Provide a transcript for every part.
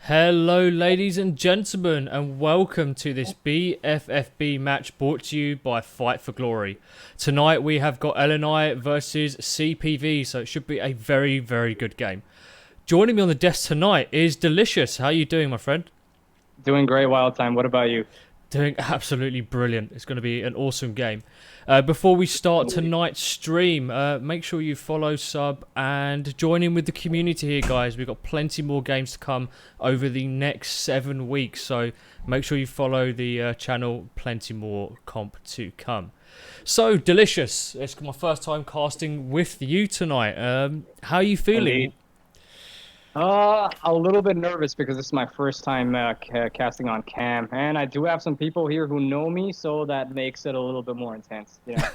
Hello ladies and gentlemen, and welcome to this BFFB match brought to you by Fight for Glory. Tonight we have got LNI versus CPV, so it should be a very, very good game. Joining me on the desk tonight is Delicious. How are you doing, my friend? Doing great, Wild Time. What about you? Doing absolutely brilliant. It's going to be an awesome game. Before we start tonight's stream, make sure you follow, sub, and join in with the community here, guys. We've got plenty more games to come over the next 7 weeks, so make sure you follow the channel. Plenty more comp to come. So, Delicious, it's my first time casting with you tonight. How are you feeling? Indeed. A little bit nervous because this is my first time casting on cam, and I do have some people here who know me, so that makes it a little bit more intense. Yeah.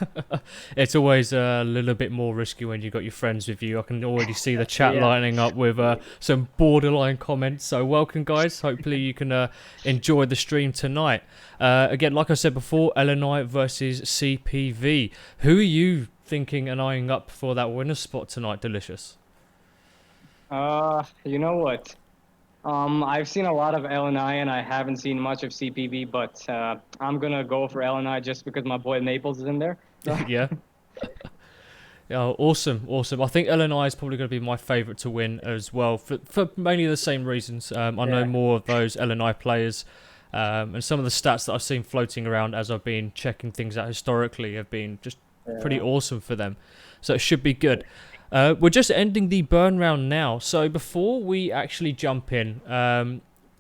It's always a little bit more risky when you've got your friends with you. I can already see the chat Yeah. lining up with some borderline comments. So welcome, guys. Hopefully you can enjoy the stream tonight. Again, like I said before, LNI versus CPV. Who are you thinking and eyeing up for that winner spot tonight, Delicious? You know what? I've seen a lot of LNI and I haven't seen much of CPV, but I'm gonna go for LNI just because my boy Maples is in there. Yeah. Yeah, awesome. I think LNI is probably going to be my favourite to win as well, for mainly the same reasons. I know more of those LNI players, and some of the stats that I've seen floating around as I've been checking things out historically have been just pretty awesome for them. So it should be good. We're just ending the burn round now, so before we actually jump in,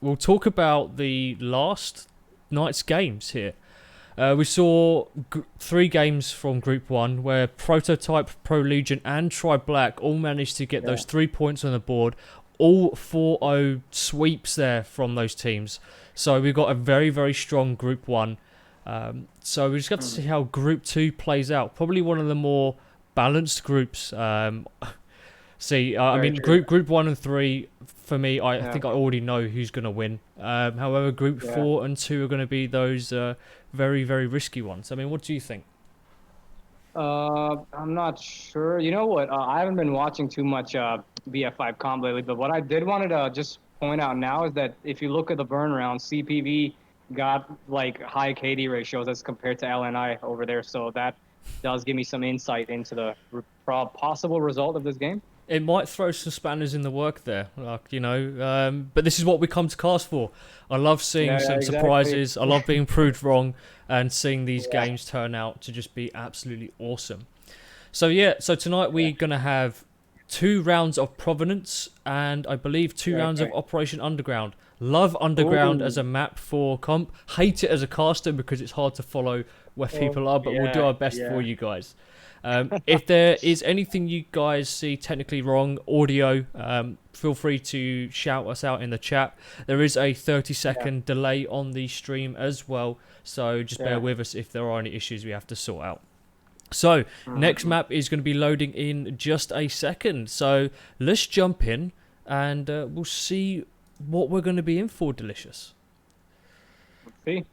we'll talk about the last night's games here. We saw 3 games from Group 1 where Prototype, Pro Legion and Tri Black all managed to get those 3 points on the board. All 4-0 sweeps there from those teams. So we've got a very, very strong Group 1. So we just got to see how Group 2 plays out. Probably one of the more balanced groups. I mean, group 1 and 3, for me, I think I already know who's going to win. However, Group 4 and 2 are going to be those very, very risky ones. I mean, what do you think? I'm not sure. You know what? I haven't been watching too much BF5 comp lately, but what I did wanted to just point out now is that if you look at the burn round, CPV got like high KD ratios as compared to LNI over there, so that does give me some insight into the possible result of this game. It might throw some spanners in the work there, but this is what we come to cast for. I love seeing some surprises. I love being proved wrong and seeing these games turn out to just be absolutely awesome. So tonight we're going to have 2 rounds of Provenance and I believe 2 rounds of Operation Underground. Love Underground as a map for comp. Hate it as a caster because it's hard to follow where people are, but we'll do our best for you guys. If there is anything you guys see technically wrong, audio, feel free to shout us out in the chat. There is a 30-second delay on the stream as well, so just bear with us if there are any issues we have to sort out. So, next map is going to be loading in just a second, so let's jump in and we'll see what we're going to be in for, Delicious. Let's see.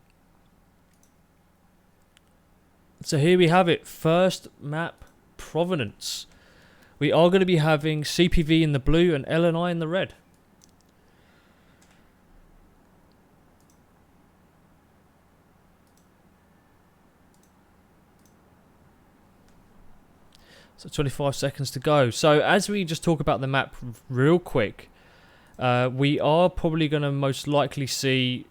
So here we have it. First map, Provenance. We are going to be having CPV in the blue and LNI in the red. So 25 seconds to go. So as we just talk about the map real quick, we are probably going to most likely see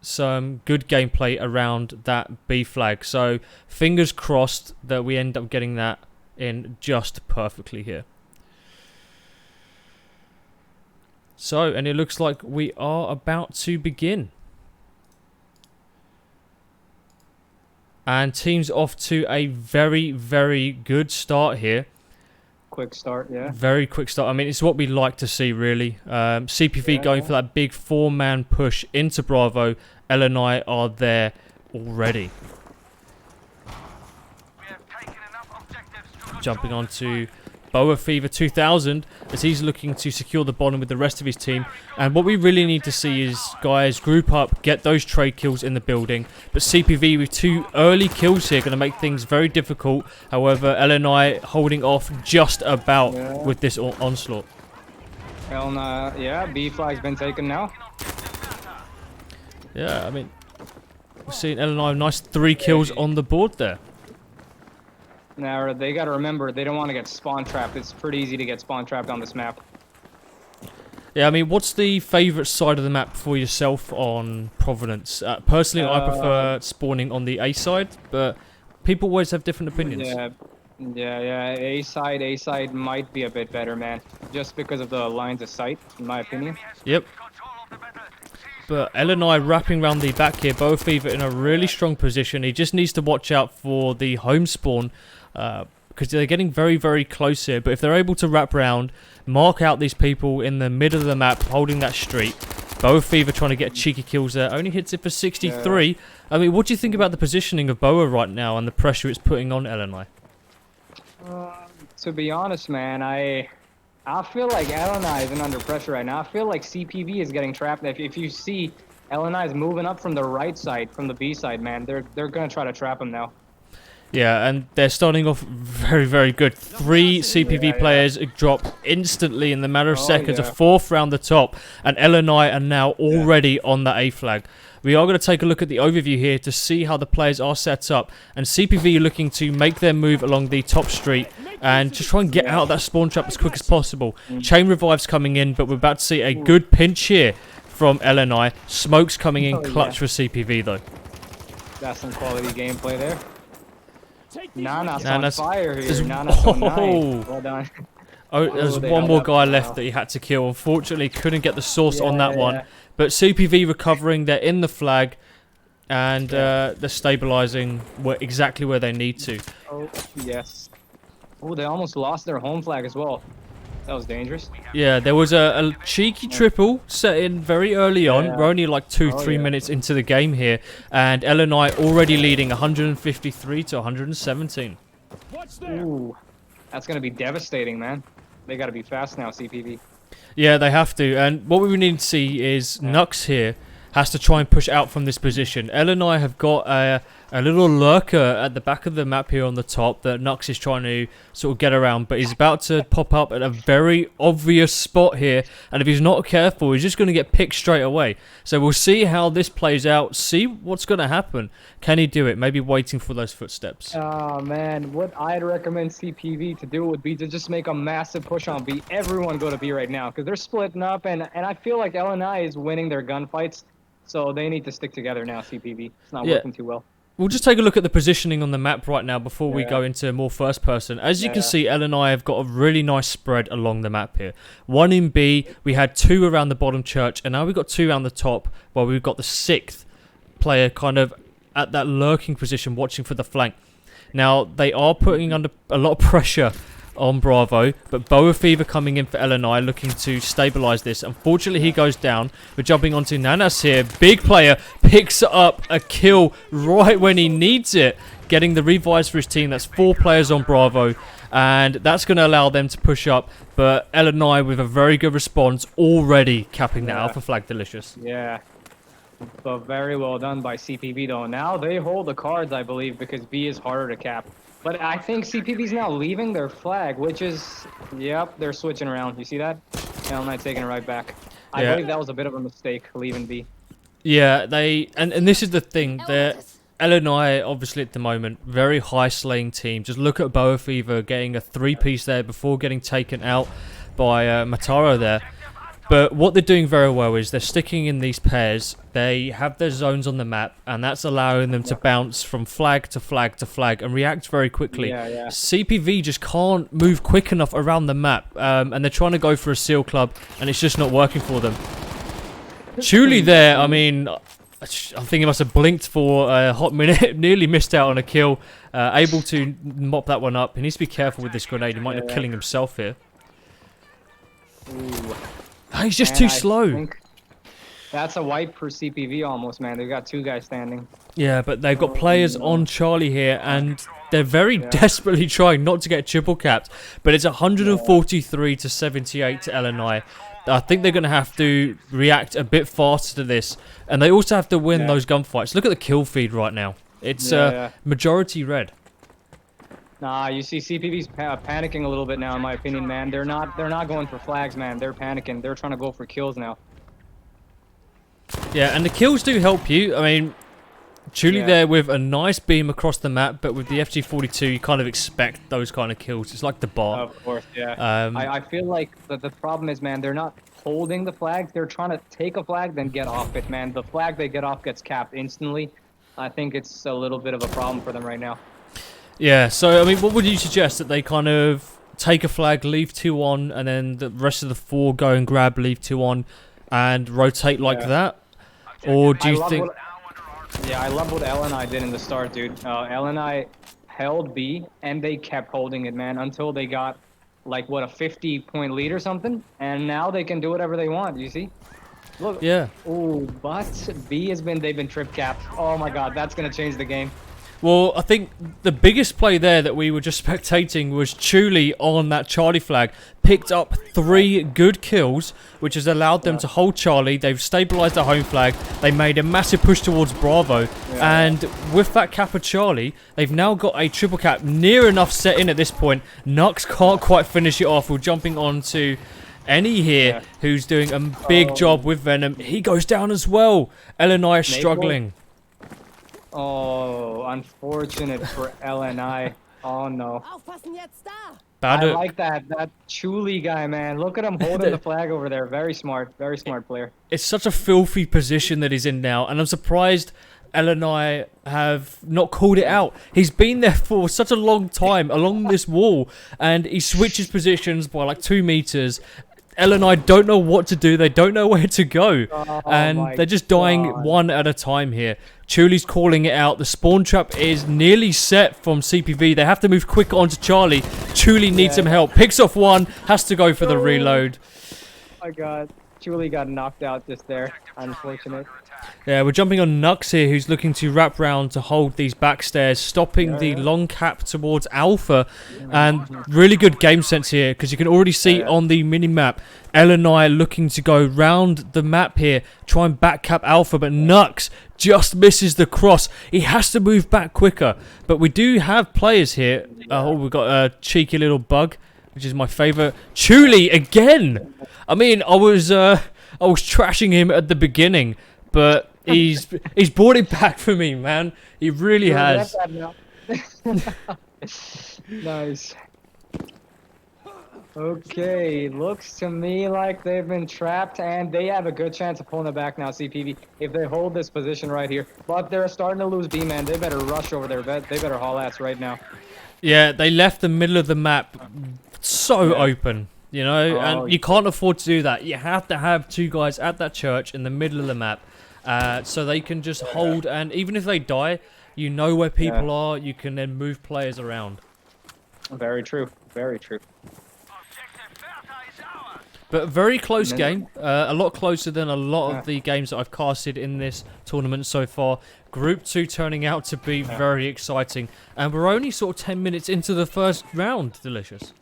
some good gameplay around that B flag. So fingers crossed that we end up getting that in just perfectly here. So, and it looks like we are about to begin. And team's off to a very, very good start here. Quick start, yeah. Very quick start. I mean, it's what we like to see, really. CPV going for that big 4-man push into Bravo. LNI are there already. Jumping on to Boa Fever 2000 as he's looking to secure the bottom with the rest of his team. And what we really need to see is, guys, group up, get those trade kills in the building. But CPV with 2 early kills here, going to make things very difficult. However, LNI holding off just about with this onslaught. LNI, yeah, B flag's been taken now. Yeah, I mean, we're seeing LNI nice 3 kills on the board there. Now they got to remember they don't want to get spawn trapped. It's pretty easy to get spawn trapped on this map. Yeah, I mean, what's the favourite side of the map for yourself on Providence? Personally, I prefer spawning on the A side, but people always have different opinions. Yeah. A side might be a bit better, man. Just because of the lines of sight, in my opinion. Yep. But LNI wrapping around the back here, BFFB in a really strong position. He just needs to watch out for the home spawn, because they're getting very, very close here. But if they're able to wrap around, mark out these people in the middle of the map, holding that street. BFFB trying to get cheeky kills there. Only hits it for 63. Yeah. I mean, what do you think about the positioning of BOA right now and the pressure it's putting on LNI? To be honest, man, I feel like LNI isn't under pressure right now. I feel like CPV is getting trapped. If you see LNI is moving up from the right side, from the B side, man, they're gonna try to trap him now. Yeah, and they're starting off very, very good. 3 CPV players drop instantly in the matter of seconds. A 4th round the top, and LNI are now already on the A flag. We are going to take a look at the overview here to see how the players are set up. And CPV looking to make their move along the top street and just try and get out of that spawn trap as quick as possible. Chain revives coming in, but we're about to see a good pinch here from LNI. Smokes coming in clutch for CPV though. That's some quality gameplay there. Nana's on fire here. Nana's so nice. Well done. Oh, there's one more guy left that he had to kill. Unfortunately, couldn't get the source on that one. But CPV recovering. They're in the flag. And they're stabilizing exactly where they need to. Oh, yes. Oh, they almost lost their home flag as well. That was dangerous. Yeah, there was a cheeky triple set in very early on. We're only like 2-3 minutes into the game here. And LNI already leading 153 to 117. Ooh, that's going to be devastating, man. They got to be fast now, CPV. Yeah, they have to. And what we need to see is Nux here has to try and push out from this position. LNI have got a little lurker at the back of the map here on the top that Nux is trying to sort of get around, but he's about to pop up at a very obvious spot here, and if he's not careful, he's just going to get picked straight away. So we'll see how this plays out, see what's going to happen. Can he do it? Maybe waiting for those footsteps. Oh, man, what I'd recommend CPV to do would be to just make a massive push on B. Everyone go to B right now, because they're splitting up, and I feel like LNI is winning their gunfights, so they need to stick together now, CPV. It's not working too well. We'll just take a look at the positioning on the map right now before we go into more first person. As you can see, LNI have got a really nice spread along the map here. 1 in B, we had 2 around the bottom church, and now we've got 2 around the top, while we've got the 6th player kind of at that lurking position, watching for the flank. Now, they are putting under a lot of pressure on Bravo, but BFFB coming in for LNI, looking to stabilise this. Unfortunately, he goes down. We're jumping onto Nanas here. Big player picks up a kill right when he needs it, getting the revives for his team. That's 4 players on Bravo, and that's going to allow them to push up. But LNI with a very good response, already capping that Alpha Flag delicious. Yeah, but very well done by CPV though. Now they hold the cards, I believe, because B is harder to cap. But I think CPV's now leaving their flag, which is, yep, they're switching around. You see that? LNI taking it right back. I believe that was a bit of a mistake, leaving B. Yeah, and this is the thing. They're LNI, obviously, at the moment, very high slaying team. Just look at BFFB getting a 3-piece there before getting taken out by Mataro there. But what they're doing very well is they're sticking in these pairs. They have their zones on the map, and that's allowing them to bounce from flag to flag to flag and react very quickly. CPV just can't move quick enough around the map, and they're trying to go for a seal club, and it's just not working for them. Chuli there, I mean, I think he must have blinked for a hot minute, nearly missed out on a kill, able to mop that one up. He needs to be careful with this grenade. He might end up killing himself here. Ooh. Oh, he's just too slow. That's a wipe for CPV almost, man. They've got 2 guys standing. Yeah, but they've got players on Charlie here, and they're very desperately trying not to get triple capped. But it's 143 to 78 to LNI. I think they're going to have to react a bit faster to this, and they also have to win those gunfights. Look at the kill feed right now. It's majority red. Nah, you see CPV's panicking a little bit now, in my opinion, man. They're not going for flags, man. They're panicking. They're trying to go for kills now. Yeah, and the kills do help you. I mean, Chuli there with a nice beam across the map, but with the FG42, you kind of expect those kind of kills. It's like the bar. Of course, yeah. I feel like the problem is, man, they're not holding the flags. They're trying to take a flag, then get off it, man. The flag they get off gets capped instantly. I think it's a little bit of a problem for them right now. Yeah, so, I mean, what would you suggest? That they kind of take a flag, leave 2 on, and then the rest of the 4 go and grab, leave 2 on, and rotate like that? Or do you think... Yeah, I love what LNI did in the start, dude. LNI held B, and they kept holding it, man, until they got, like, what, a 50-point lead or something? And now they can do whatever they want, you see? Look. Yeah. Ooh, but they've been trip capped. Oh my god, that's gonna change the game. Well, I think the biggest play there that we were just spectating was Chuli on that Charlie flag. Picked up 3 good kills, which has allowed them to hold Charlie. They've stabilized the home flag. They made a massive push towards Bravo. And with that cap of Charlie, they've now got a triple cap near enough set in at this point. Nux can't quite finish it off. We're jumping on to Any here, who's doing a big job with Venom. He goes down as well. LNI is struggling. Oh, unfortunate for LNI. Oh no. Bad. I like that Chuli guy, man. Look at him holding the flag over there. Very smart player. It's such a filthy position that he's in now, and I'm surprised LNI have not called it out. He's been there for such a long time along this wall, and he switches positions by like 2 meters. LNI don't know what to do. They don't know where to go. And they're just dying one at a time here. Chuli's calling it out. The spawn trap is nearly set from CPV. They have to move quick onto Charlie. Chuli needs some help. Picks off one. Has to go for the reload. Oh my god. Chuli got knocked out just there. Unfortunate. Yeah, we're jumping on Nux here, who's looking to wrap round to hold these back stairs, stopping the long cap towards Alpha. And really good game sense here, because you can already see on the mini-map, LNI looking to go round the map here, try and back cap Alpha, but Nux just misses the cross. He has to move back quicker. But we do have players here. Oh, we've got a cheeky little bug, which is my favourite. Chuli again! I mean, I was trashing him at the beginning, but he's brought it back for me, man. He really has. Nice. Okay, looks to me like they've been trapped, and they have a good chance of pulling it back now, CPV, if they hold this position right here. But they're starting to lose B, man. They better rush over there. They better haul ass right now. Yeah, they left the middle of the map so open. You know, and you can't afford to do that. You have to have 2 guys at that church in the middle of the map, so they can just hold. And even if they die, you know where people are. You can then move players around. Very true. Very true. But a very close game. A lot closer than a lot of the games that I've casted in this tournament so far. Group 2 turning out to be very exciting. And we're only sort of 10 minutes into the first round. Delicious.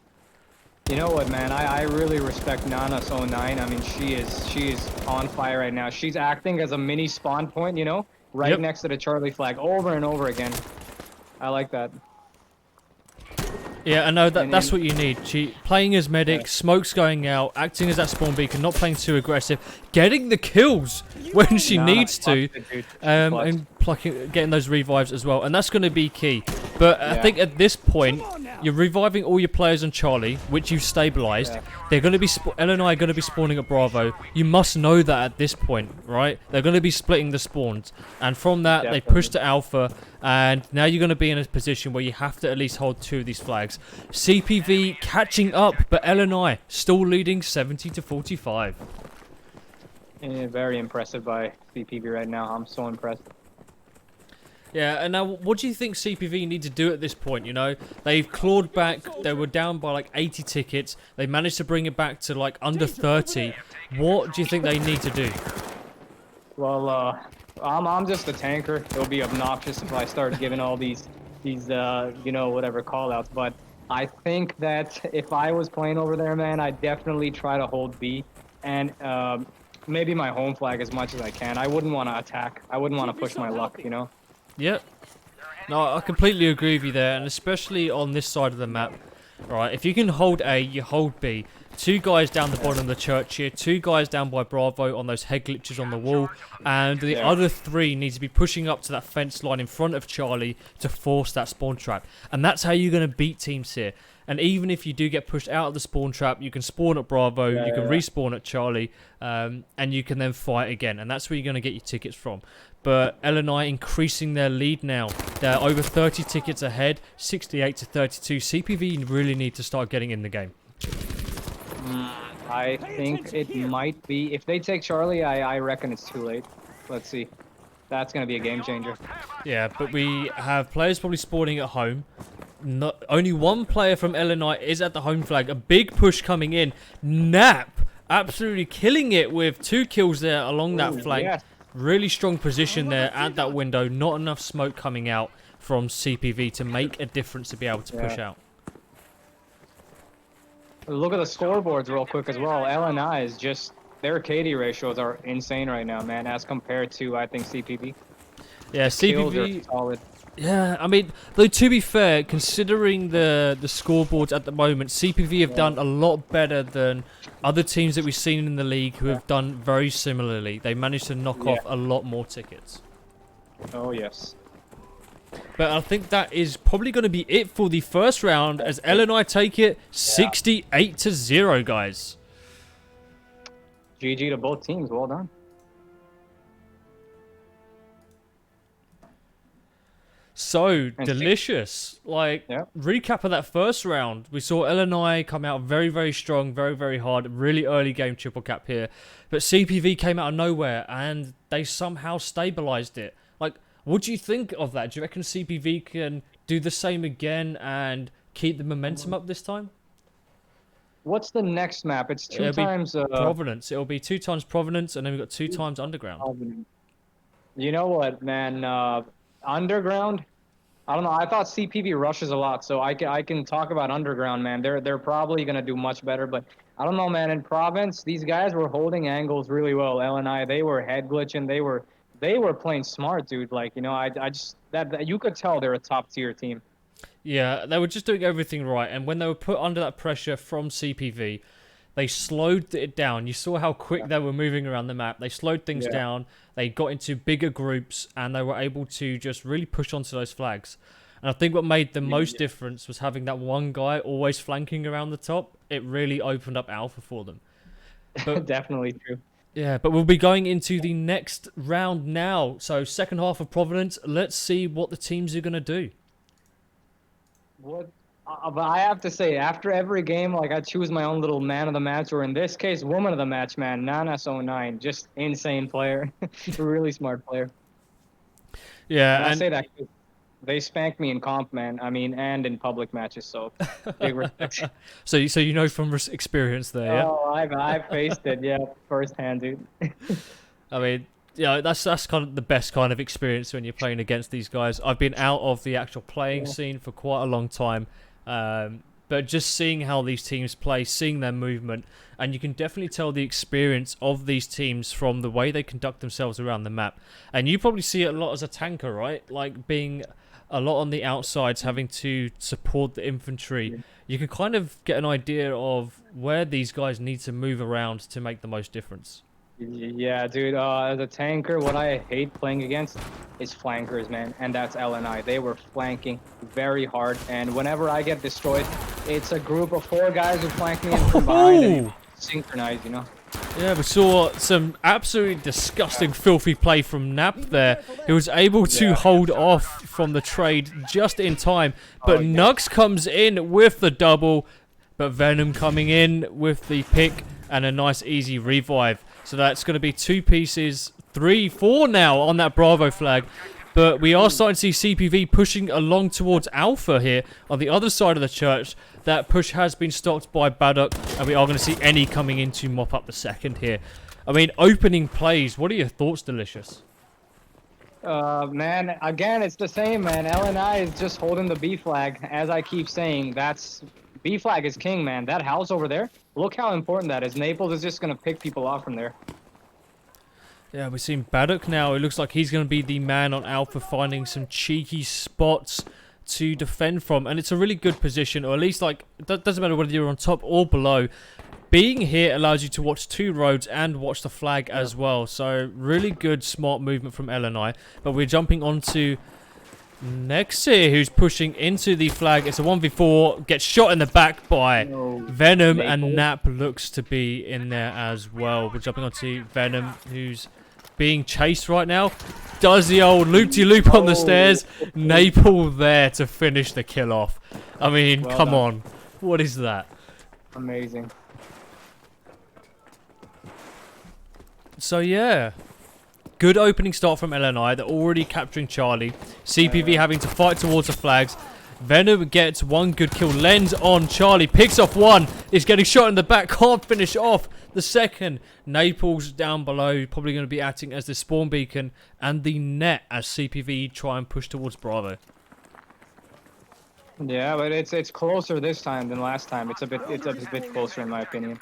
You know what, man? I really respect Nana's09. I mean, she is on fire right now. She's acting as a mini spawn point, you know, right next to the Charlie flag, over and over again. I like that. Yeah, I know that's what you need. She playing as medic, smokes going out, acting as that spawn beacon, not playing too aggressive, getting the kills when she needs to, and getting those revives as well. And that's going to be key. But I think at this point, you're reviving all your players on Charlie, which you've stabilized. They're going to be LNI are going to be spawning at Bravo. You must know that at this point, right? They're going to be splitting the spawns, and from that they push to Alpha, and now you're going to be in a position where you have to at least hold 2 of these flags. CPV catching up, but LNI still leading 70-45. Yeah, very impressive by CPV right now. I'm so impressed. Yeah, and now what do you think CPV need to do at this point? You know, they've clawed back. They were down by like 80 tickets. They managed to bring it back to like under 30. What do you think they need to do? Well, I'm just a tanker. It'll be obnoxious if I start giving all these you know, whatever call-outs. But I think that if I was playing over there, man, I'd definitely try to hold B and maybe my home flag as much as I can. I wouldn't want to attack. I wouldn't want to push my luck, you know. Yep. No, I completely agree with you there, and especially on this side of the map. Right, if you can hold A, you hold B. 2 guys down the bottom of the church here, 2 guys down by Bravo on those head glitches on the wall, and the other 3 need to be pushing up to that fence line in front of Charlie to force that spawn trap. And that's how you're going to beat teams here. And even if you do get pushed out of the spawn trap, you can spawn at Bravo, you can respawn at Charlie, and you can then fight again. And that's where you're going to get your tickets from. But LNI increasing their lead now. They're over 30 tickets ahead, 68 to 32. CPV really need to start getting in the game. I think it might be. If they take Charlie, I reckon it's too late. Let's see. That's going to be a game changer. Yeah, but we have players probably spawning at home. Only 1 player from LNI is at the home flag. A big push coming in. Nap absolutely killing it with 2 kills there along that flank. Yes. Really strong position there at that window. Not enough smoke coming out from CPV to make a difference to be able to push out. Look at the scoreboards real quick as well. LNI is just... Their KD ratios are insane right now, man, as compared to, I think, CPV. Yeah, CPV... are solid. Yeah, I mean, though to be fair, considering the scoreboards at the moment, CPV have done a lot better than other teams that we've seen in the league who have done very similarly. They managed to knock off a lot more tickets. Oh, yes. But I think that is probably going to be it for the first round as LNI take it 68 to 0, guys. GG to both teams. Well done. So delicious. Like, recap of that first round. We saw LNI come out very, very strong, very, very hard. Really early game triple cap here. But CPV came out of nowhere and they somehow stabilized it. Like, what do you think of that? Do you reckon CPV can do the same again and keep the momentum up this time? What's the next map? It's 2 times... Providence. It'll be 2 times Providence and then we've got 2 times Underground. You know what, man? Underground, I don't know. I thought CPV rushes a lot, so I can talk about Underground, man. They're probably gonna do much better, but I don't know, man. In Province, these guys were holding angles really well. LNI, they were head glitching. They were playing smart, dude. Like, you know, I just that you could tell they're a top tier team. Yeah, they were just doing everything right, and when they were put under that pressure from CPV, they slowed it down. You saw how quick they were moving around the map. They slowed things down. They got into bigger groups, and they were able to just really push onto those flags. And I think what made the most difference was having that one guy always flanking around the top. It really opened up alpha for them. But, definitely true. Yeah, but we'll be going into the next round now. So second half of Providence. Let's see what the teams are going to do. What? But I have to say, after every game, like, I choose my own little man of the match, or in this case, woman of the match, man. Nanas09, just insane player. Really smart player. Yeah, and I say that they spanked me in comp, man. I mean, and in public matches, so big respect. So you know from experience there, yeah? Oh, I've faced it, yeah, firsthand, dude. I mean, yeah, that's kind of the best kind of experience when you're playing against these guys. I've been out of the actual playing scene for quite a long time. But just seeing how these teams play, seeing their movement, and you can definitely tell the experience of these teams from the way they conduct themselves around the map. And you probably see it a lot as a tanker, right? Like being a lot on the outsides, having to support the infantry. You can kind of get an idea of where these guys need to move around to make the most difference. Yeah, dude, as a tanker, what I hate playing against is flankers, man, and that's LNI. They were flanking very hard, and whenever I get destroyed, it's a group of 4 guys who flank me and from behind and synchronize, you know? Yeah, we saw some absolutely disgusting, filthy play from Nap there. He was able to hold off from the trade just in time, but Nux comes in with the double, but Venom coming in with the pick and a nice, easy revive. So that's going to be 2 pieces, 3, 4 now on that Bravo flag. But we are starting to see CPV pushing along towards Alpha here on the other side of the church. That push has been stopped by Baddock, and we are going to see Any coming in to mop up the second here. I mean, opening plays. What are your thoughts, Delicious? Man, again, it's the same, man. LNI is just holding the B flag. As I keep saying, that's... B flag is king, man. That house over there, look how important that is. Naples is just going to pick people off from there. Yeah, we've seen Baddock now. It looks like he's going to be the man on Alpha, finding some cheeky spots to defend from. And it's a really good position, or at least, like, it doesn't matter whether you're on top or below. Being here allows you to watch two roads and watch the flag as well. So, really good, smart movement from LNI. But we're jumping on to Next here, who's pushing into the flag. It's a 1v4, gets shot in the back by Venom, and Nap looks to be in there as well. We're jumping onto Venom, who's being chased right now. Does the old loop-de-loop on the stairs. Naples there to finish the kill off. I mean, come on. What is that? Amazing. So, yeah. Good opening start from LNI. They're already capturing Charlie. CPV having to fight towards the flags. Venom gets one good kill. Lens on Charlie. Picks off one. Is getting shot in the back. Can't finish off the second. Naples down below. Probably going to be acting as the spawn beacon. And the net as CPV try and push towards Bravo. Yeah, but it's closer this time than last time. It's a bit closer in my opinion.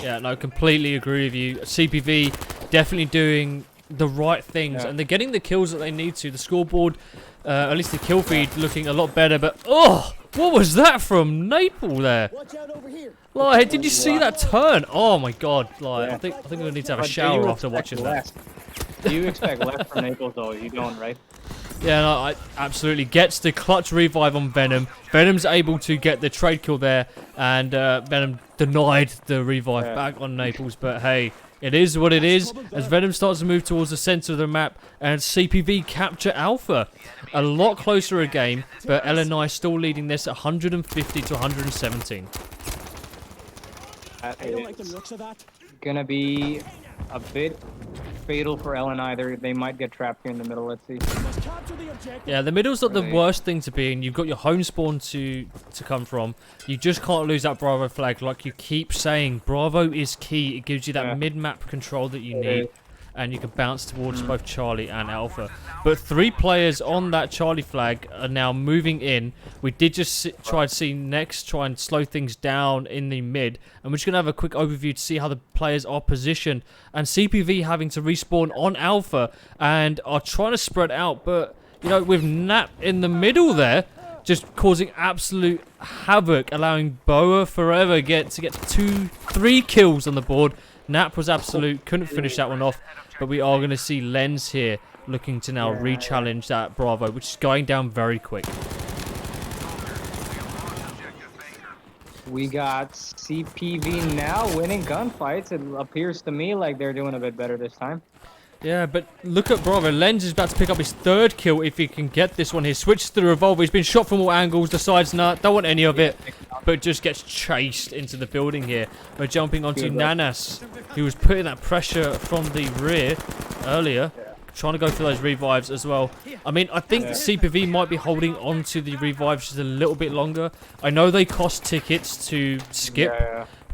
Yeah, no, completely agree with you. CPV definitely doing the right things, and they're getting the kills that they need to. The scoreboard, at least the kill feed, looking a lot better. But oh, what was that from Naples there? Like, did you see that turn? Oh my god! Like, I think we need to have a shower after watching that. You expect less from Naples, though. You don't, right? Yeah, no, I absolutely gets the clutch revive on Venom. Venom's able to get the trade kill there, and Venom denied the revive back on Naples. But hey, it is what it is, as Venom starts to move towards the center of the map, and CPV capture Alpha. A lot closer a game, but LNI still leading this at 150 to 117. Gonna be a bit fatal for LNI. They might get trapped here in the middle. Let's see. Yeah, the middle's not the worst thing to be in. You've got your home spawn to come from. You just can't lose that Bravo flag, like you keep saying. Bravo is key. It gives you that mid-map control that you need, and you can bounce towards both Charlie and Alpha. But 3 players on that Charlie flag are now moving in. We did just try to see Next try and slow things down in the mid, and we're just going to have a quick overview to see how the players are positioned. And CPV having to respawn on Alpha and are trying to spread out, but you know, with Nap in the middle there, just causing absolute havoc, allowing Boa Forever to get 2-3 kills on the board. Nap was absolute, couldn't finish that one off, but we are going to see Lens here looking to now re-challenge that Bravo, which is going down very quick. We got CPV now winning gunfights. It appears to me like they're doing a bit better this time. Yeah, but look at Bravo. Lens is about to pick up his 3rd kill if he can get this one here. Switches to the revolver. He's been shot from all angles. Decides, nah, don't want any of it. But just gets chased into the building here. We're jumping onto Nanas, who was putting that pressure from the rear earlier. Trying to go for those revives as well. I mean, I think CPV might be holding on to the revives just a little bit longer. I know they cost tickets to skip,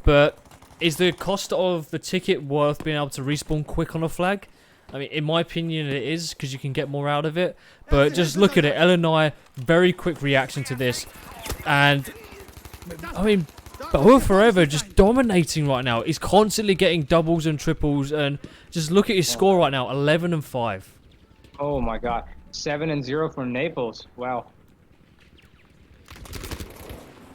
but is the cost of the ticket worth being able to respawn quick on a flag? I mean, in my opinion, it is, because you can get more out of it. But just look at it. LNI, very quick reaction to this. And, I mean, Boa Forever just dominating right now. He's constantly getting doubles and triples. And just look at his score right now, 11-5. Oh, my God. 7-0 from Naples. Wow.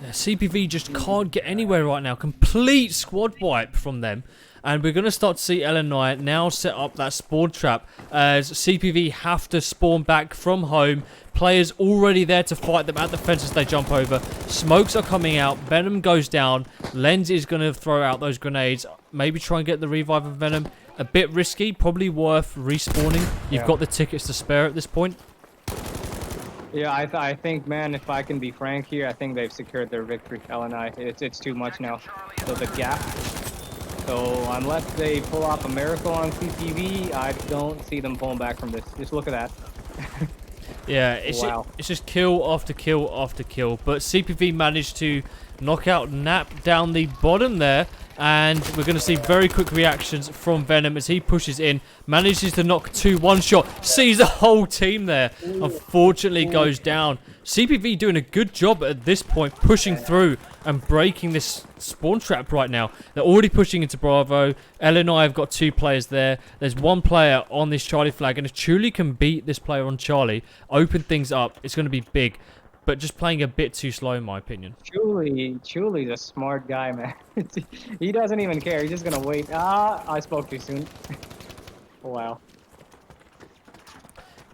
Yeah, CPV just can't get anywhere right now. Complete squad wipe from them. And we're going to start to see LNI now set up that spawn trap as CPV have to spawn back from home. Players already there to fight them at the fence as they jump over. Smokes are coming out. Venom goes down. Lens is going to throw out those grenades. Maybe try and get the revive of Venom. A bit risky. Probably worth respawning. You've got the tickets to spare at this point. Yeah, I think, man, if I can be frank here, I think they've secured their victory, LNI. It's too much now. So the gap. So unless they pull off a miracle on CPV, I don't see them pulling back from this. Just look at that. Yeah, it's just kill after kill after kill. But CPV managed to knock out Nap down the bottom there. And we're going to see very quick reactions from Venom as he pushes in, manages to knock 2 one-shot, sees the whole team there, unfortunately goes down. CPV doing a good job at this point, pushing through and breaking this spawn trap right now. They're already pushing into Bravo. LNI have got 2 players there. There's 1 player on this Charlie flag, and if Chuli can beat this player on Charlie, open things up, it's going to be big. But just playing a bit too slow, in my opinion. Chuli's a smart guy, man. He doesn't even care. He's just gonna wait. Ah, I spoke too soon. Wow.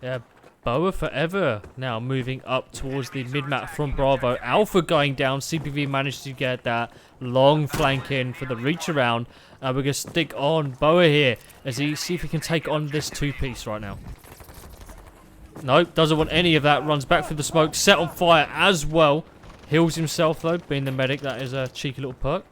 Yeah, Boa forever now moving up towards the mid-map from Bravo. Alpha going down. CPV managed to get that long flank in for the reach around. We're going to stick on Boa here as he see if he can take on this 2-piece right now. Nope, doesn't want any of that. Runs back through the smoke. Set on fire as well. Heals himself, though, being the medic. That is a cheeky little perk.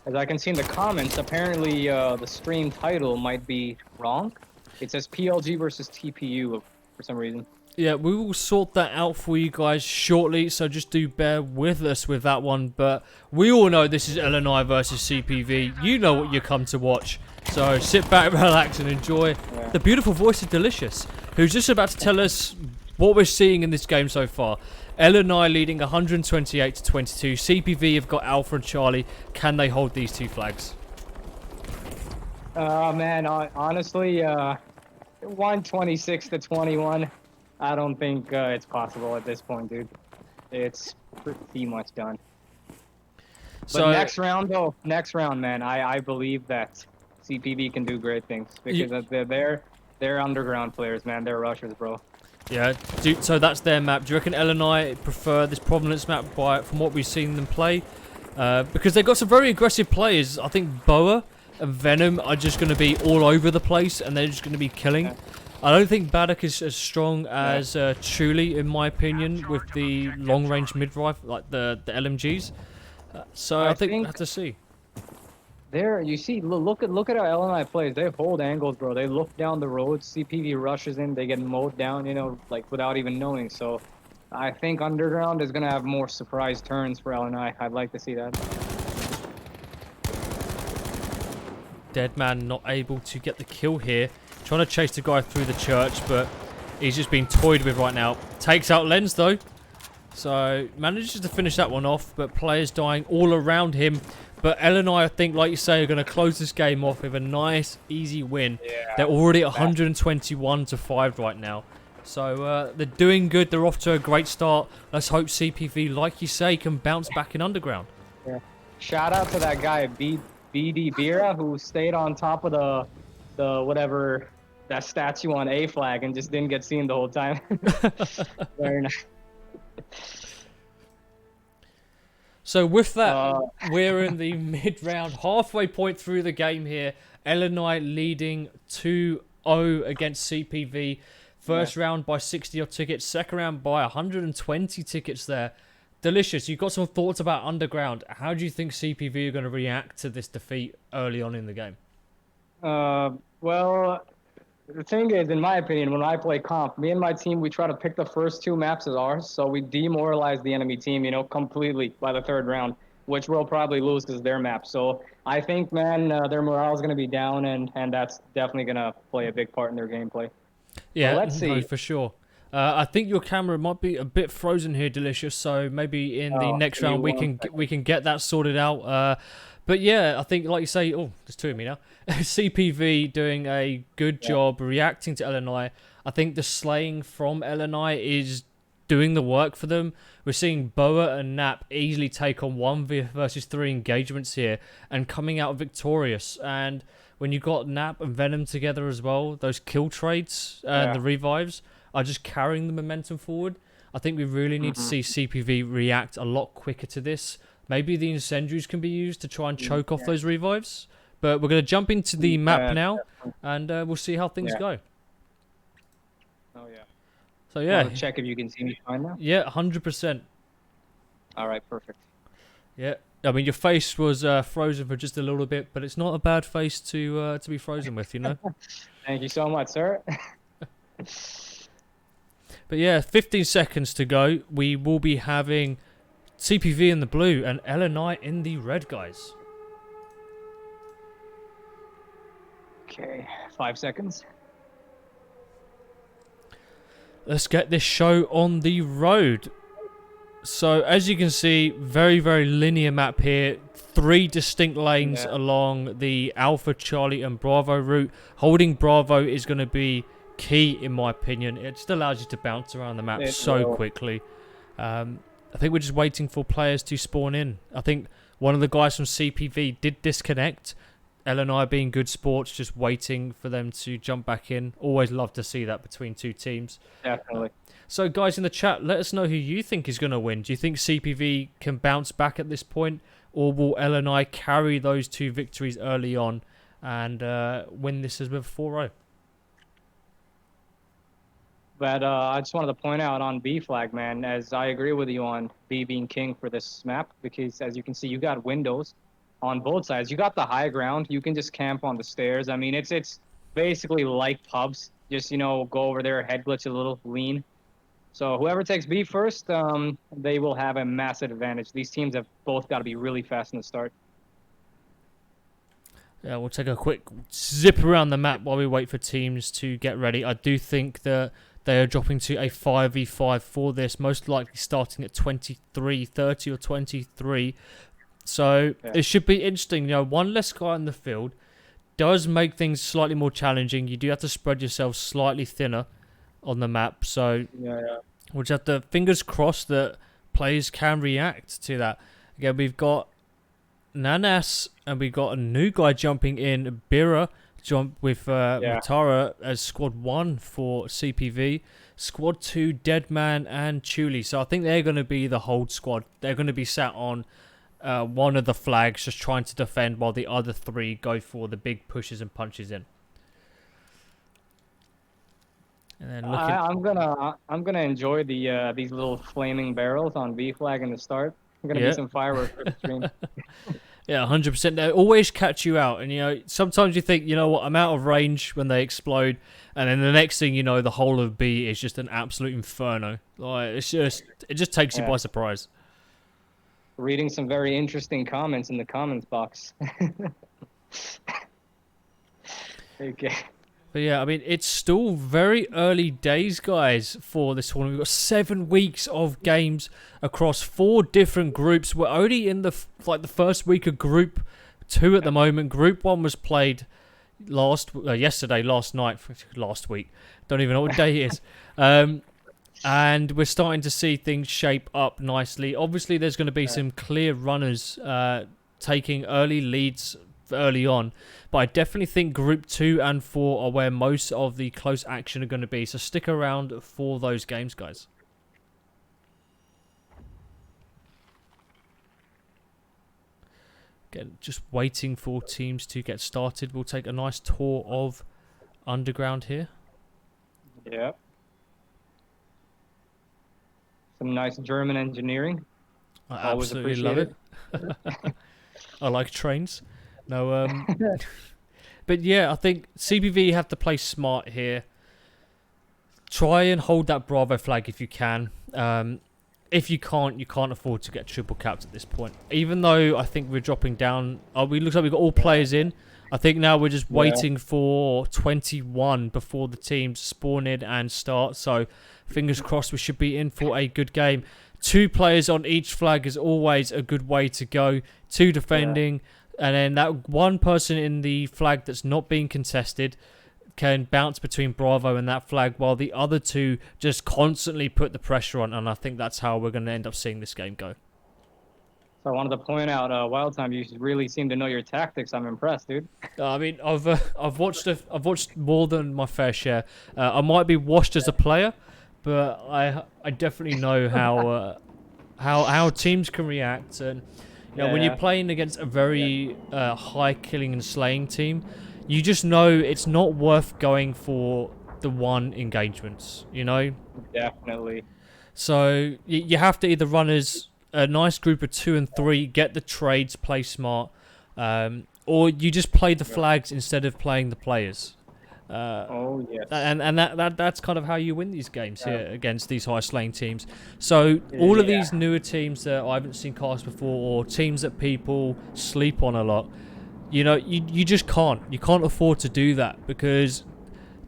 As I can see in the comments, apparently the stream title might be wrong. It says PLG versus TPU for some reason. Yeah, we will sort that out for you guys shortly, so just do bear with us with that one. But we all know this is LNI versus CPV. You know what you come to watch. So sit back, relax, and enjoy the beautiful voice of Delicious, who's just about to tell us what we're seeing in this game so far. LNI leading 128 to 22. CPV have got Alpha and Charlie. Can they hold these 2 flags? Man, honestly, 126 to 21. I don't think it's possible at this point, dude. It's pretty much done. So but next round, though, man, I believe that CPV can do great things because they're underground players, man. They're rushers, bro. Yeah, so that's their map. Do you reckon LNI prefer this Prominence map from what we've seen them play? Because they've got some very aggressive players. I think Boa and Venom are just going to be all over the place, and they're just going to be killing. Yeah. I don't think Baddock is as strong as Chuli, in my opinion, with the long-range mid-rifle, like the LMGs. So I think we'll have to see. There, you see, look at how LNI plays. They hold angles, bro. They look down the road. CPV rushes in. They get mowed down, you know, like without even knowing. So, I think Underground is gonna have more surprise turns for LNI. I'd like to see that. Deadman not able to get the kill here. Trying to chase the guy through the church, but he's just being toyed with right now. Takes out Lens though. So manages to finish that one off, but players dying all around him. But LNI, I think, like you say, are going to close this game off with a nice, easy win. Yeah. They're already at 121 to 5 right now. So they're doing good. They're off to a great start. Let's hope CPV, like you say, can bounce back in Underground. Yeah. Shout out to that guy, BD Bira, who stayed on top of the whatever, that statue on A flag and just didn't get seen the whole time. Very nice. So with that, we're in the mid-round, halfway point through the game here. LNI leading 2-0 against CPV. First round by 60-odd tickets. Second round by 120 tickets there. Delicious, you've got some thoughts about Underground. How do you think CPV are going to react to this defeat early on in the game? Well, the thing is, in my opinion, when I play comp, me and my team, we try to pick the first 2 maps as ours, so we demoralize the enemy team, you know, completely by the 3rd round, which we'll probably lose because their map. So I think, man, their morale is going to be down, and that's definitely going to play a big part in their gameplay. Yeah, so let's see. No, for sure. I think your camera might be a bit frozen here, Delicious, so maybe in the next round we can get that sorted out. But yeah, I think, like you say, oh, there's 2 of me now. CPV doing a good job reacting to LNI. I think the slaying from LNI is doing the work for them. We're seeing Boa and Nap easily take on 1 versus 3 engagements here and coming out victorious. And when you got Nap and Venom together as well, those kill trades and the revives are just carrying the momentum forward. I think we really need to see CPV react a lot quicker to this. Maybe the incendiaries can be used to try and choke off those revives. But we're going to jump into the map now, and we'll see how things go. Oh, yeah. So, yeah. Check if you can see me fine now. Yeah, 100%. All right, perfect. Yeah. I mean, your face was frozen for just a little bit, but it's not a bad face to be frozen with, you know? Thank you so much, sir. But yeah, 15 seconds to go. We will be having CPV in the blue and LNI in the red, guys. Okay, 5 seconds. Let's get this show on the road. So as you can see, very, very linear map here. 3 distinct lanes along the Alpha, Charlie and Bravo route. Holding Bravo is going to be key in my opinion. It just allows you to bounce around the map quickly. I think we're just waiting for players to spawn in. I think one of the guys from CPV did disconnect. LNI being good sports, just waiting for them to jump back in. Always love to see that between 2 teams. Definitely. So guys in the chat, let us know who you think is going to win. Do you think CPV can bounce back at this point? Or will LNI carry those 2 victories early on and win this as with 4-0? But I just wanted to point out on B flag, man, as I agree with you on B being king for this map, because as you can see, you got windows on both sides. You got the high ground. You can just camp on the stairs. I mean, it's basically like pubs. Just, you know, go over there, head glitch a little, lean. So whoever takes B first, they will have a massive advantage. These teams have both got to be really fast in the start. Yeah, we'll take a quick zip around the map while we wait for teams to get ready. I do think that they are dropping to a 5v5 for this, most likely starting at 23, 30 or 23. So it should be interesting. You know, one less guy in the field does make things slightly more challenging. You do have to spread yourself slightly thinner on the map. So we'll just have to fingers crossed that players can react to that. Again, we've got Nanas and we've got a new guy jumping in, Bira, jump with Matara as squad 1 for CPV. Squad 2, Deadman and Chuli. So I think they're going to be the hold squad. They're going to be sat on one of the flags just trying to defend while the other 3 go for the big pushes and punches in. And then I'm gonna enjoy the these little flaming barrels on B flag in the start. I'm gonna be some fireworks for the stream. Yeah, 100%. They always catch you out, and you know sometimes you think, you know what, I'm out of range when they explode, and then the next thing you know, the whole of B is just an absolute inferno. Like it just takes you by surprise. Reading some very interesting comments in the comments box. Okay. But yeah, I mean, it's still very early days, guys, for this tournament. We've got 7 weeks of games across 4 different groups. We're only in the first week of Group 2 at the moment. Group 1 was played last week. Don't even know what day it is. And we're starting to see things shape up nicely. Obviously, there's going to be some clear runners taking early leads early on, but I definitely think Group 2 and 4 are where most of the close action are going to be, so stick around for those games, guys. Again, just waiting for teams to get started. We'll take a nice tour of Underground here. Yep. Some nice German engineering. I absolutely love it. I like trains. No, but yeah, I think CPV have to play smart here. Try and hold that Bravo flag if you can. If you can't afford to get triple capped at this point. Even though I think we're dropping down. It looks like we've got all players in. I think now we're just waiting for 21 before the teams spawn in and start. So fingers crossed we should be in for a good game. 2 players on each flag is always a good way to go. 2 defending. And then that one person in the flag that's not being contested can bounce between Bravo and that flag, while the other 2 just constantly put the pressure on. And I think that's how we're going to end up seeing this game go. So I wanted to point out, Wild Time, you really seem to know your tactics. I'm impressed, dude. I mean, I've watched more than my fair share. I might be washed as a player, but I definitely know how teams can react. And you know, when you're playing against a very high killing and slaying team, you just know it's not worth going for the 1 engagements, you know? Definitely. So you have to either run as a nice group of 2 and 3, get the trades, play smart, or you just play the flags instead of playing the players. And that's kind of how you win these games here against these high slaying teams. So all of these newer teams that I haven't seen cast before, or teams that people sleep on a lot, You know, you just can't. You can't afford to do that because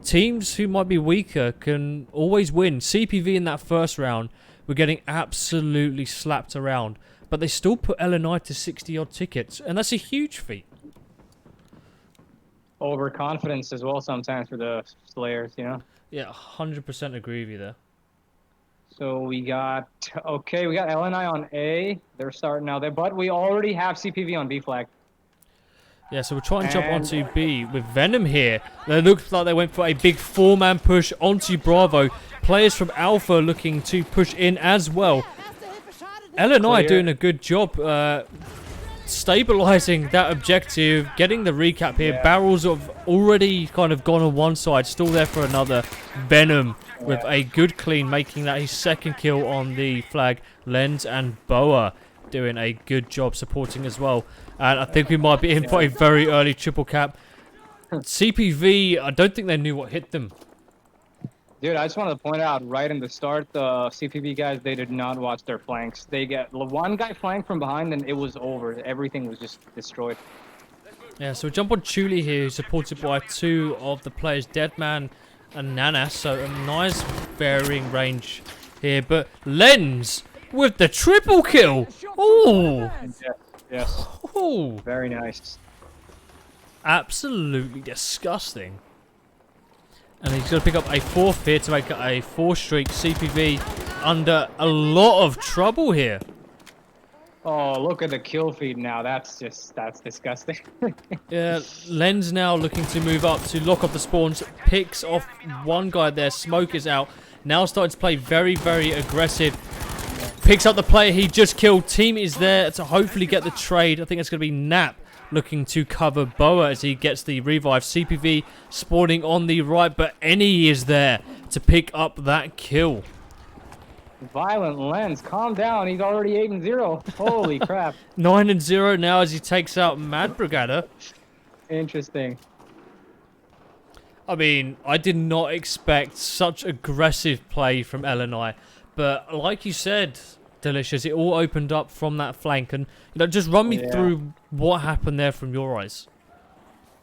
teams who might be weaker can always win. CPV in that first round were getting absolutely slapped around, but they still put LNI to 60-odd tickets, and that's a huge feat. Overconfidence as well sometimes for the Slayers, you know? Yeah, 100% agree with you there. So we got LNI on A. They're starting now there, but we already have CPV on B flag. Yeah, so we'll try and jump onto B with Venom here. It looks like they went for a big 4-man push onto Bravo. Players from Alpha looking to push in as well. LNI doing a good job stabilizing that objective, getting the recap here. Yeah. Barrels have already kind of gone on one side, still there for another. Venom with a good clean, making that his second kill on the flag. Lens and Boa doing a good job supporting as well. And I think we might be in for a very early triple cap. CPV, I don't think they knew what hit them. Dude, I just wanted to point out right in the start, the CPV guys, they did not watch their flanks. They get one guy flanked from behind and it was over. Everything was just destroyed. Yeah, so we jump on Chuli here, who's supported by two of the players, Deadman and Nanas. So a nice varying range here. But Lens with the triple kill. Ooh. Yes. Ooh. Very nice. Absolutely disgusting. And he's going to pick up a fourth here to make it a 4-streak. CPV under a lot of trouble here. Oh, look at the kill feed now. That's disgusting. Yeah, Lens now looking to move up to lock off the spawns. Picks off one guy there. Smoke is out. Now starting to play very, very aggressive. Picks up the player he just killed. Team is there to hopefully get the trade. I think it's going to be Nap looking to cover Boa as he gets the revive. CPV spawning on the right, but Any is there to pick up that kill. Violent Lens, calm down. He's already 8-0. Holy crap. 9-0 now as he takes out Mad Brigada. Interesting. I mean, I did not expect such aggressive play from LNI, but like you said, Delicious, it all opened up from that flank. And just run me through what happened there from your eyes.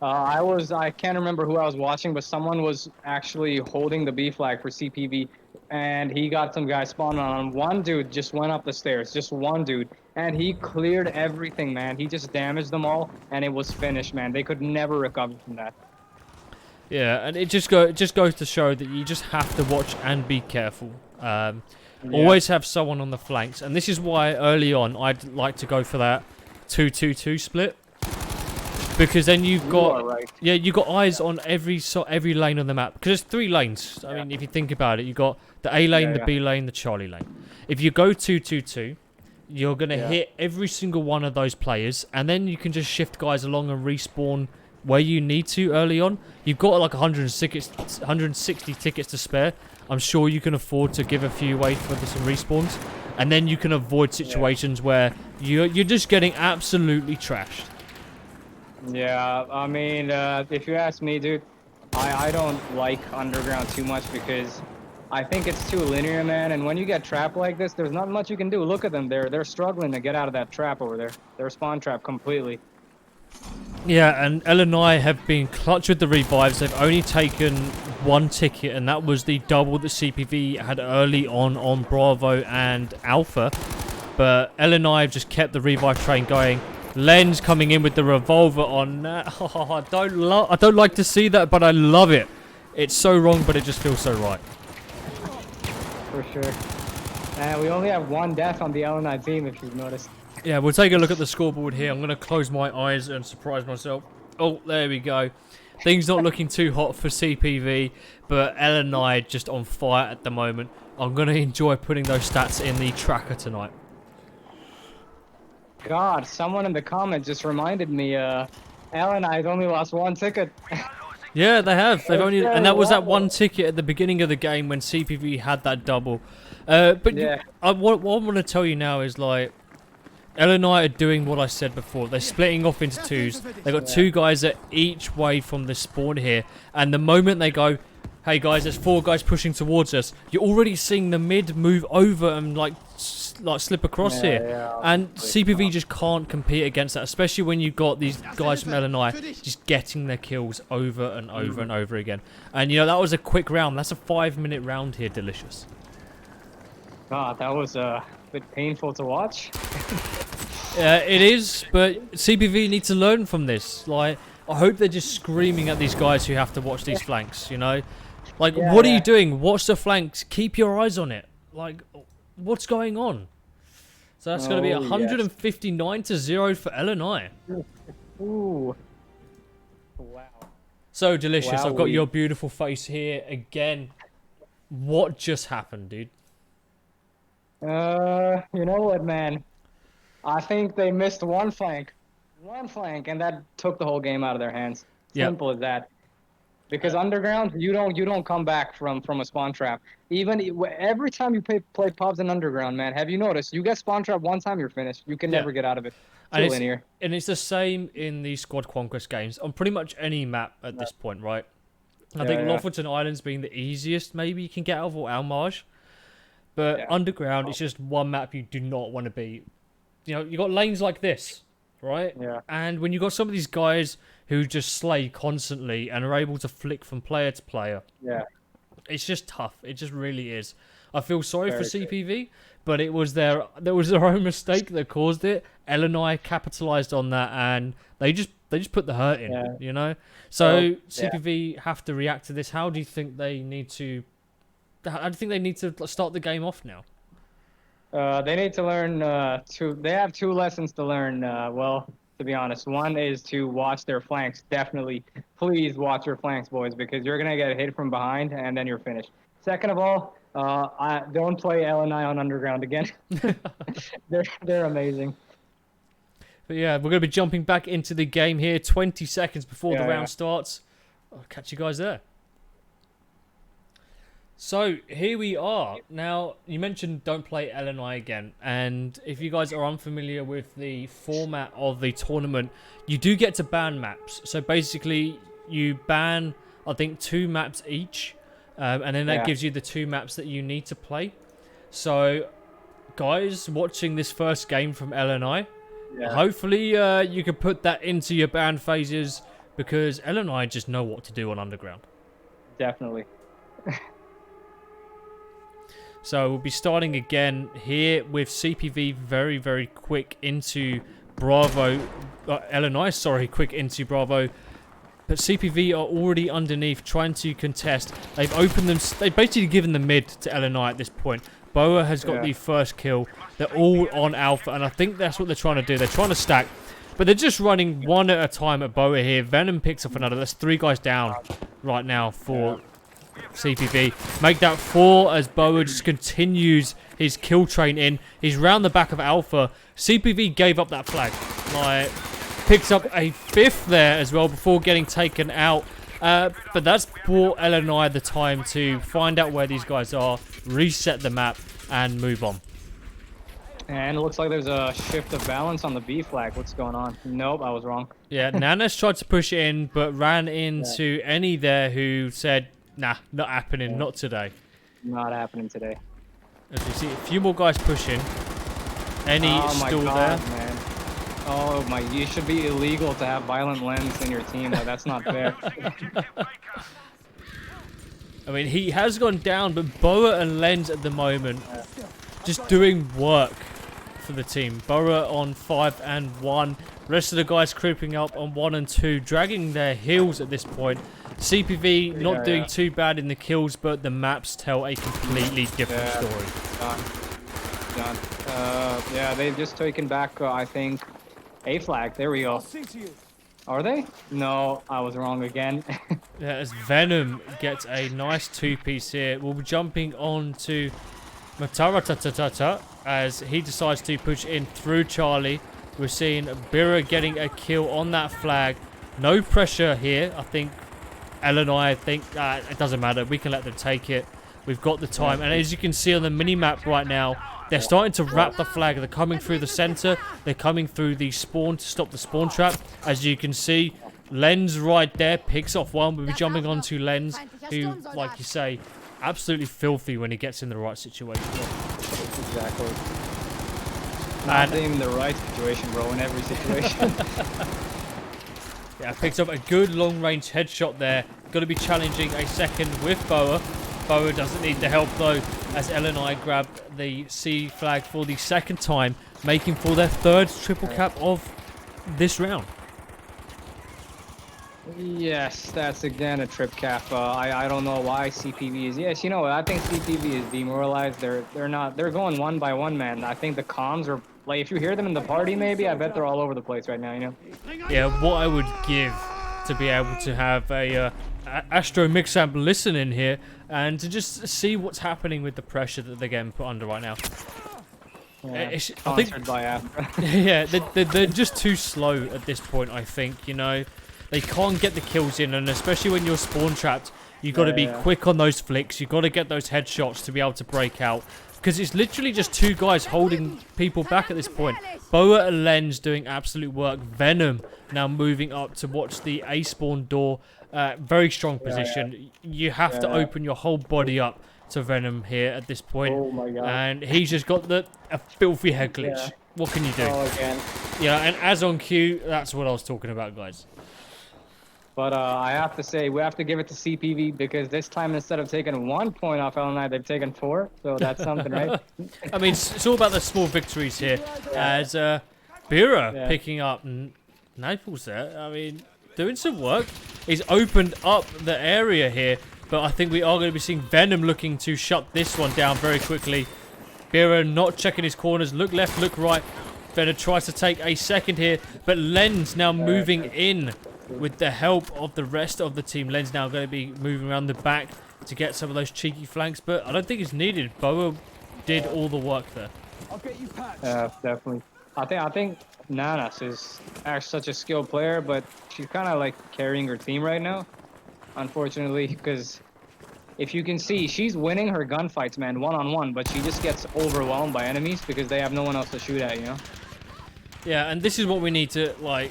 I can't remember who I was watching, but someone was actually holding the B flag for CPV, and he got some guys spawned on him. One dude just went up the stairs, just one dude, and he cleared everything, man. He just damaged them all, and it was finished, man. They could never recover from that. Yeah, and it just goes to show that you just have to watch and be careful. Always have someone on the flanks, and this is why early on I'd like to go for that 2-2-2 split, because then you've got you've got eyes on every lane on the map, because there's 3 lanes. I mean, if you think about it, you got the A lane, the B lane, the Charlie lane. If you go 2-2-2, you're gonna hit every single one of those players, and then you can just shift guys along and respawn where you need to early on. You've got like 160 tickets to spare. I'm sure you can afford to give a few away for some respawns, and then you can avoid situations where you're just getting absolutely trashed. Yeah, I mean, if you ask me, dude, I don't like underground too much because I think it's too linear, man. And when you get trapped like this, there's not much you can do. Look at them; they're struggling to get out of that trap over there. They're spawn trapped completely. Yeah, and LNI have been clutch with the revives. They've only taken 1 ticket, and that was the double that CPV had early on Bravo and Alpha. But LNI have just kept the revive train going. Lens coming in with the revolver on that. Oh, I don't like to see that, but I love it. It's so wrong, but it just feels so right. For sure. And we only have 1 death on the LNI team, if you've noticed. Yeah, we'll take a look at the scoreboard here. I'm going to close my eyes and surprise myself. Oh, there we go. Things not looking too hot for CPV, but LNI just on fire at the moment. I'm going to enjoy putting those stats in the tracker tonight. God, someone in the comments just reminded me, LNI's only lost 1 ticket. Yeah, they have. They've only, and that was that 1 ticket at the beginning of the game when CPV had that double. But what I want to tell you now is, like, LNI are doing what I said before. They're splitting off into 2s. They've got 2 guys at each way from the spawn here. And the moment they go, hey guys, there's 4 guys pushing towards us. You're already seeing the mid move over and like slip across here. And CPV just can't compete against that, especially when you've got these guys from LNI just getting their kills over and over and over again. And you know, that was a quick round. That's a 5-minute round here, Delicious. God, that was a bit painful to watch. It is, but CPV need to learn from this. Like, I hope they're just screaming at these guys who have to watch these flanks, you know? Like, what are you doing? Watch the flanks. Keep your eyes on it. Like, what's going on? So that's going to be 159 to 0 for LNI. Ooh. Wow. So Delicious, I've got your beautiful face here again. What just happened, dude? You know what, man? I think they missed one flank, and that took the whole game out of their hands. Simple as that. Because underground, you don't come back from a spawn trap. Even every time you play pubs in underground, man, have you noticed? You get spawn trap one time, you're finished. You can never get out of it. It's linear. And it's the same in the Squad Conquest games on pretty much any map at this point, right? I think Lofoten Islands being the easiest, maybe you can get out of, or Almage. But underground, it's just one map you do not want to be. You know, you got lanes like this, right? Yeah. And when you got some of these guys who just slay constantly and are able to flick from player to player, it's just tough. It just really is. I feel sorry for CPV, but it was their own mistake that caused it. LNI capitalized on that, and they just put the hurt in, you know. So CPV have to react to this. How do you think they need to? How do you think they need to start the game off now? They need to learn they have 2 lessons to learn. Well, to be honest, one is to watch their flanks. Definitely, please watch your flanks, boys, because you're gonna get hit from behind and then you're finished. Second of all, don't play LNI on underground again. they're amazing. But yeah, we're gonna be jumping back into the game here. 20 seconds before the round starts. I'll catch you guys there. So here we are. Now, you mentioned don't play LNI again, and if you guys are unfamiliar with the format of the tournament, you do get to ban maps. So basically, you ban, I think, 2 maps each, and then that gives you the 2 maps that you need to play. So, guys, watching this first game from LNI, hopefully you can put that into your ban phases, because LNI just know what to do on underground. Definitely. So we'll be starting again here with CPV very, very quick into Bravo. LNI, sorry, quick into Bravo. But CPV are already underneath trying to contest. They've opened them. They've basically given the mid to LNI at this point. Boa has got the first kill. They're all on Alpha, and I think that's what they're trying to do. They're trying to stack. But they're just running one at a time at Boa here. Venom picks up another. That's 3 guys down right now for CPV. Make that 4 as Boa just continues his kill train in. He's round the back of Alpha. CPV gave up that flag. Like, picks up a 5th there as well before getting taken out. But that's bought LNI the time to find out where these guys are, reset the map, and move on. And it looks like there's a shift of balance on the B flag. What's going on? Nope, I was wrong. Yeah, Nanas tried to push in, but ran into Any there who said, nah, not happening, not today. Not happening today. As we see a few more guys pushing. Any still there. Man. Oh my, you should be illegal to have violent lens in your team. Though. That's not fair. I mean, he has gone down, but Boa and Lens at the moment just doing work for the team. Boa on 5 and 1. Rest of the guys creeping up on 1 and 2, dragging their heels at this point. CPV not doing too bad in the kills, but the maps tell a completely different story. Done. Yeah, they've just taken back, I think, A flag. There we go. Are they? No, I was wrong again. Yeah, as Venom gets a nice 2-piece here. We'll be jumping on to Mataratatata as he decides to push in through Charlie. We're seeing Bira getting a kill on that flag. No pressure here. I think LNI think it doesn't matter. We can let them take it. We've got the time. And as you can see on the mini-map right now, they're starting to wrap the flag. They're coming through the center. They're coming through the spawn to stop the spawn trap. As you can see, Lens right there picks off one. We'll be jumping onto Lens, who, like you say, absolutely filthy when he gets in the right situation. Exactly. Not in the right situation, bro, in every situation. Yeah, picks up a good long-range headshot there. Got to be challenging a second with Boa. Boa doesn't need the help, though, as LNI grab the C flag for the second time, making for their third triple cap of this round. Yes, that's again a trip cap. I don't know why CPV is. Yes, you know what? I think CPV is demoralized. They're going one by one, man. I think the comms are like, if you hear them in the party, maybe I bet they're all over the place right now. You know? Yeah, what I would give to be able to have a Astro Mixamp listen in here and to just see what's happening with the pressure that they're getting put under right now. Yeah, sponsored by Astra. Yeah, they're just too slow at this point. I think, you know. They can't get the kills in, and especially when you're spawn trapped, you've got to be quick on those flicks. You've got to get those headshots to be able to break out. Because it's literally just two guys holding people back at this point. Boa and Lens doing absolute work. Venom now moving up to watch the A spawn door. Very strong position. You have to open your whole body up to Venom here at this point. Oh my god. And he's just got a filthy head glitch. Yeah. What can you do? Oh, again. Yeah, and as on cue, that's what I was talking about, guys. But I have to say, we have to give it to CPV because this time, instead of taking 1 point off LNI, they've taken 4. So that's something, right? I mean, it's all about the small victories here. As Bira picking up Naples there. I mean, doing some work. He's opened up the area here. But I think we are going to be seeing Venom looking to shut this one down very quickly. Bira not checking his corners. Look left, look right. Venom tries to take a second here. But Lens now moving in. With the help of the rest of the team, Len's now going to be moving around the back to get some of those cheeky flanks, but I don't think it's needed. Boa did all the work there. I'll get you patched. Yeah, definitely. I think Nanas is actually such a skilled player, but she's kind of like carrying her team right now, unfortunately, because if you can see, she's winning her gunfights, man, one-on-one, but she just gets overwhelmed by enemies because they have no one else to shoot at, you know? Yeah, and this is what we need to, like...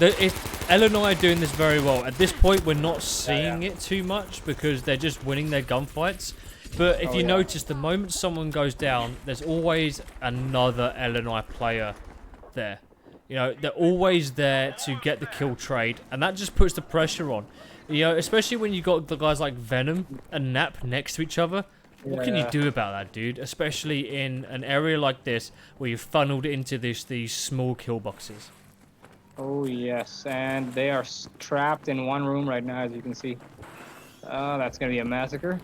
If LNI are doing this very well. At this point, we're not seeing it too much because they're just winning their gunfights. But if you notice, the moment someone goes down, there's always another LNI player there. You know, they're always there to get the kill trade, and that just puts the pressure on. You know, especially when you got the guys like Venom and Nap next to each other. What can you do about that, dude? Especially in an area like this where you've funneled into these small kill boxes. Oh, yes, and they are trapped in one room right now, as you can see. That's going to be a massacre.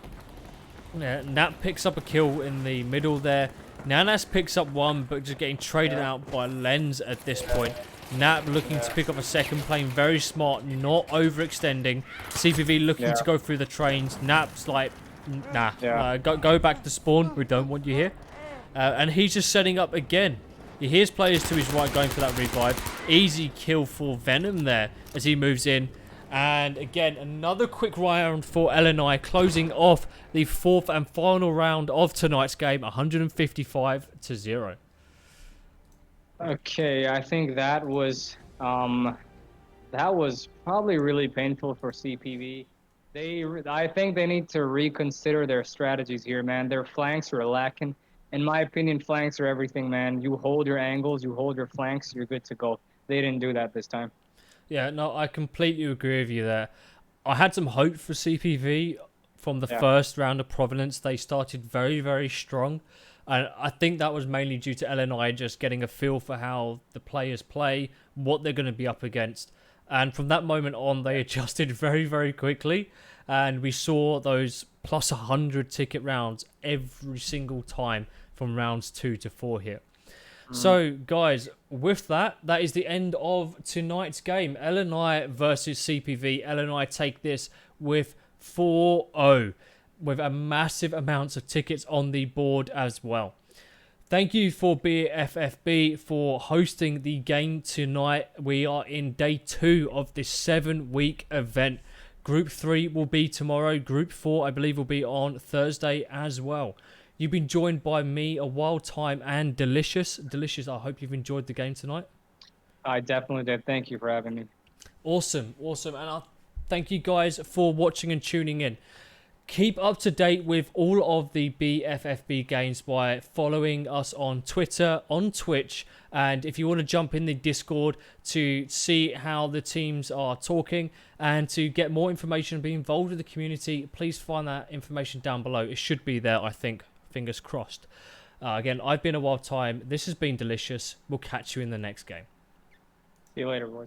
Yeah, Nap picks up a kill in the middle there. Nanas picks up one, but just getting traded out by Lens at this point. Nap looking to pick up a second, playing very smart, not overextending. CPV looking to go through the trains. Nap's like, nah, go back to spawn. We don't want you here. And he's just setting up again. He hears players to his right going for that revive. Easy kill for Venom there as he moves in. And again, another quick round for LNI, closing off the fourth and final round of tonight's game, 155-0. Okay, I think that was probably really painful for CPV. I think they need to reconsider their strategies here, man. Their flanks are lacking. In my opinion, flanks are everything, man. You hold your angles, you hold your flanks, you're good to go. They didn't do that this time. Yeah, no, I completely agree with you there. I had some hope for CPV from the first round of Providence. They started very, very strong. And I think that was mainly due to LNI just getting a feel for how the players play, what they're going to be up against. And from that moment on, they adjusted very, very quickly. And we saw those plus 100 ticket rounds every single time from rounds 2 to 4 here. So, guys, with that, that is the end of tonight's game. LNI versus CPV. LNI take this with 4-0, with a massive amounts of tickets on the board as well. Thank you for BFFB for hosting the game tonight. We are in day 2 of this 7-week event. Group 3 will be tomorrow. Group 4, I believe, will be on Thursday as well. You've been joined by me, A Wild Time, and Delicious. Delicious, I hope you've enjoyed the game tonight. I definitely did. Thank you for having me. Awesome. And I thank you guys for watching and tuning in. Keep up to date with all of the BFFB games by following us on Twitter, on Twitch, and if you want to jump in the Discord to see how the teams are talking and to get more information and be involved with the community, please find that information down below. It should be there, I think. Fingers crossed. Again, I've been a wild time. This has been delicious. We'll catch you in the next game. See you later, boys.